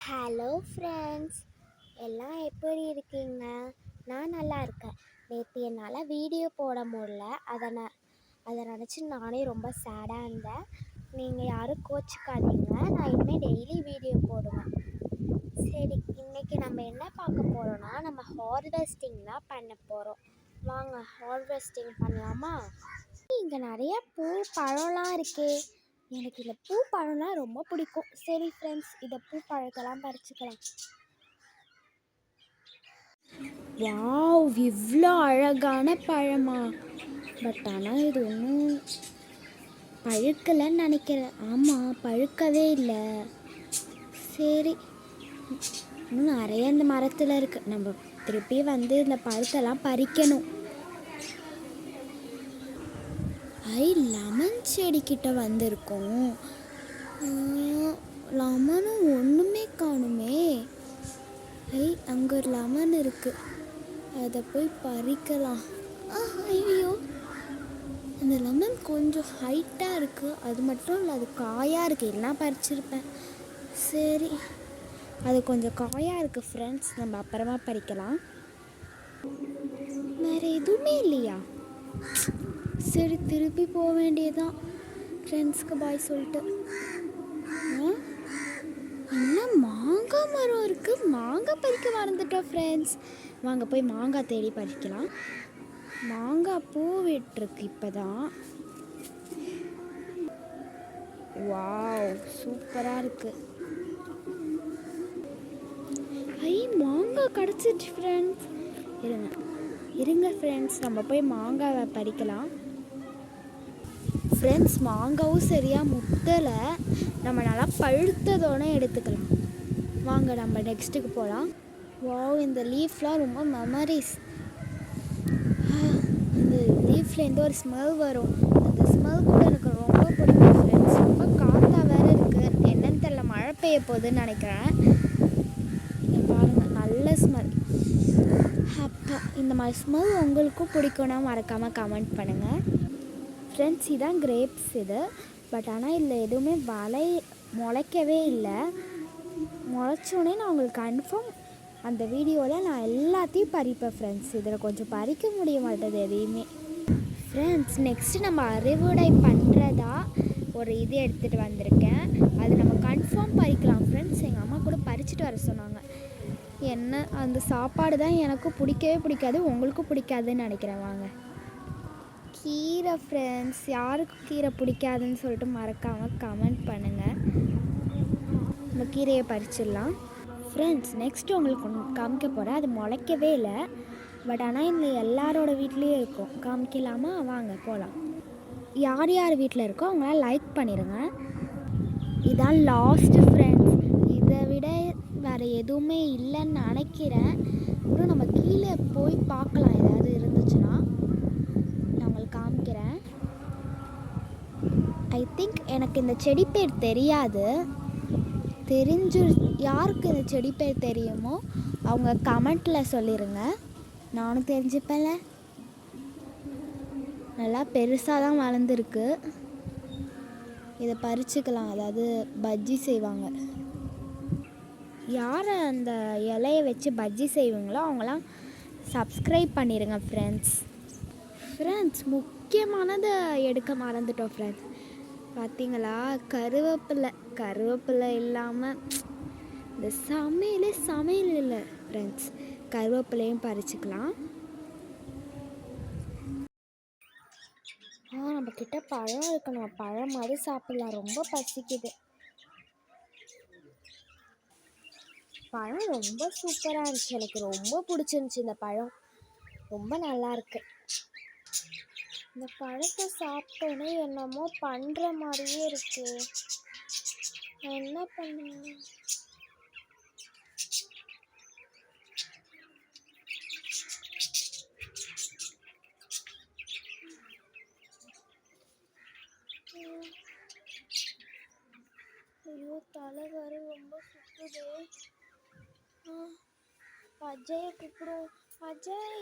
Hello friends, எல்லாம் எப்படி இருக்கீங்க? நான் நல்லா இருக்கேன். நேற்று என்னால் வீடியோ போட முடியல. அதை நினச்சி நானே ரொம்ப சேடாக இருந்தேன். நீங்கள் யாரும் கோச்சிக்காதீங்க. நான் இனிமேல் டெய்லி வீடியோ போடுவேன். சரி, இன்றைக்கி நம்ம என்ன பார்க்க போகிறோன்னா, நம்ம ஹார்வெஸ்டிங் தான் பண்ண போகிறோம். வாங்க ஹார்வெஸ்டிங் பண்ணலாமா? இங்கே நிறைய பூ பழம்லாம் இருக்கே. எனக்கு இந்த பூ பழம்லாம் ரொம்ப பிடிக்கும். சரி ஃப்ரெண்ட்ஸ், இதை பூ பழத்தெல்லாம் பறிச்சுக்கலாம். வாவ், இவ்வளோ அழகான பழமா! பட் ஆனால் இது ஒன்றும் பழுக்கலைன்னு நினைக்கிறேன். ஆமாம், பழுக்கவே இல்லை. சரி, இன்னும் நிறைய இந்த மரத்தில் இருக்குது. நம்ம திருப்பி வந்து இந்த பழத்தெல்லாம் பறிக்கணும். லெமன் செடிக்கிட்ட வந்திருக்கோம். லெமனும் ஒன்றுமே காணுமே. அங்கே ஒரு லெமன் இருக்குது, அதை போய் பறிக்கலாம். ஐயோ, அந்த லெமன் கொஞ்சம் ஹைட்டாக இருக்குது. அது மட்டும் இல்லை, அது காயாக இருக்குது. எல்லாம் பறிச்சிருப்பேன். சரி, அது கொஞ்சம் காயாக இருக்குது ஃப்ரெண்ட்ஸ், நம்ம அப்புறமா பறிக்கலாம். வேறு எதுவுமே இல்லையா? சரி, திருப்பி போக வேண்டியதுதான். ஃப்ரெண்ட்ஸ்க்கு பாய் சொல்லிட்டு. என்ன மாங்காய் மரம் இருக்குது, மாங்காய் பறிக்க மறந்துட்டோம் ஃப்ரெண்ட்ஸ். வாங்க போய் மாங்காய் தேடி பறிக்கலாம். மாங்காய் பூ விட்டுருக்கு இப்போ தான். வாவ், சூப்பராக இருக்குது. மாங்காய் கிடச்சிச்சு ஃப்ரெண்ட்ஸ். இருங்க ஃப்ரெண்ட்ஸ், நம்ம போய் மாங்காவை பறிக்கலாம். ஃப்ரெண்ட்ஸ், மாங்காவும் சரியாக முத்தலை. நம்ம நல்லா பழுத்ததோடு எடுத்துக்கலாம். வாங்க நம்ம நெக்ஸ்ட்டுக்கு போகலாம். வாவ், இந்த லீஃப்லாம் ரொம்ப மெமரிஸ். இந்த லீஃப்லேருந்து ஒரு ஸ்மெல் வரும். அந்த ஸ்மெல் கூட எனக்கு ரொம்ப பிடிக்கும் ஃப்ரெண்ட்ஸ். ரொம்ப காற்றா வேறு இருக்குது. என்னன்னு தெரியல, மழை பெய்ய போகுதுன்னு நினைக்கிறேன். இங்கே பாருங்கள், நல்ல ஸ்மெல். அப்பா, இந்த மாதிரி ஸ்மெல் உங்களுக்கும் பிடிக்கும்னா மறக்காமல் கமெண்ட் பண்ணுங்கள். ஃப்ரெண்ட்ஸ், இதான் கிரேப்ஸ் இது. பட் ஆனால் இதில் எதுவுமே முளைக்கவே இல்லை. முளைச்சோடனே நான் உங்களுக்கு கன்ஃபார்ம் அந்த வீடியோவில் நான் எல்லாத்தையும் பறிப்பேன் ஃப்ரெண்ட்ஸ். இதில் கொஞ்சம் பறிக்க முடிய மாட்டேது எதையுமே. ஃப்ரெண்ட்ஸ், நெக்ஸ்ட்டு நம்ம அறுவடை பண்ணுறதா ஒரு இது எடுத்துகிட்டு வந்திருக்கேன். அது நம்ம கன்ஃபார்ம் பறிக்கலாம் ஃப்ரெண்ட்ஸ். எங்கள் அம்மா கூட பறிச்சுட்டு வர சொன்னாங்க. என்ன, அந்த சாப்பாடு தான் எனக்கும் பிடிக்கவே பிடிக்காது, உங்களுக்கும் பிடிக்காதுன்னு நினைக்கிறேன். வாங்க. கீரை ஃப்ரெண்ட்ஸ், யாருக்கு கீரை பிடிக்காதுன்னு சொல்லிட்டு மறக்காமல் கமெண்ட் பண்ணுங்கள். நம்ம கீரையை பறிச்சிடலாம் ஃப்ரெண்ட்ஸ். நெக்ஸ்ட்டு உங்களுக்கு ஒன்று காமிக்க போகிறேன். அது முளைக்கவே இல்லை. பட் ஆனால் இந்த எல்லாரோட வீட்லேயும் இருக்கும். காமிக்கலாமா? வாங்க போகலாம். யார் யார் வீட்டில் இருக்கோ அவங்களாம் லைக் பண்ணிடுங்க. இதான் லாஸ்ட்டு ஃப்ரெண்ட்ஸ். இதை விட வேறு எதுவுமே இல்லைன்னு நினைக்கிறேன். அப்புறம் நம்ம கீழே போய் பார்க்கலாம், ஏதாவது இருந்துச்சுன்னா நான் உங்களுக்கு காமிக்கிறேன். ஐ திங்க் எனக்கு இந்த செடி பேர் தெரியாது. யாருக்கு இந்த செடி பேர் தெரியுமோ அவங்க கமெண்ட்டில் சொல்லிடுங்க, நானும் தெரிஞ்சுப்பேன்ல. நல்லா பெருசாக தான் வளர்ந்துருக்கு. இதை பறிச்சுக்கலாம், அதாவது பஜ்ஜி செய்வாங்க. யார் அந்த இலையை வச்சு பஜ்ஜி செய்வீங்களோ அவங்களாம் சப்ஸ்கிரைப் பண்ணிடுங்க ஃப்ரெண்ட்ஸ். ஃப்ரெண்ட்ஸ், முக்கியமானதை எடுக்க மறந்துட்டோம் ஃப்ரெண்ட்ஸ். பார்த்தீங்களா, கருவேப்பிலை இல்லாமல் இந்த சமையல் இல்லை ஃப்ரெண்ட்ஸ். கருவேப்பிலையும் பறிச்சுக்கலாம். நம்மக்கிட்ட பழம் இருக்கு, நம்ம பழம் மாதிரி சாப்பிட்லாம். ரொம்ப பசிக்குது. பழம் ரொம்ப சூப்பராக இருந்துச்சு, எனக்கு ரொம்ப பிடிச்சிருந்துச்சி. இந்த பழம் ரொம்ப நல்லா இருக்கு. இந்த பழத்தை சாப்பிட்டோன்னே என்னமோ பண்ணுற மாதிரியே இருக்கு. நான் என்ன பண்ணுவேன்? ஐயோ, தலை வேறு ரொம்ப சுத்துதே. அஜயை கூப்பிடும். அஜய்.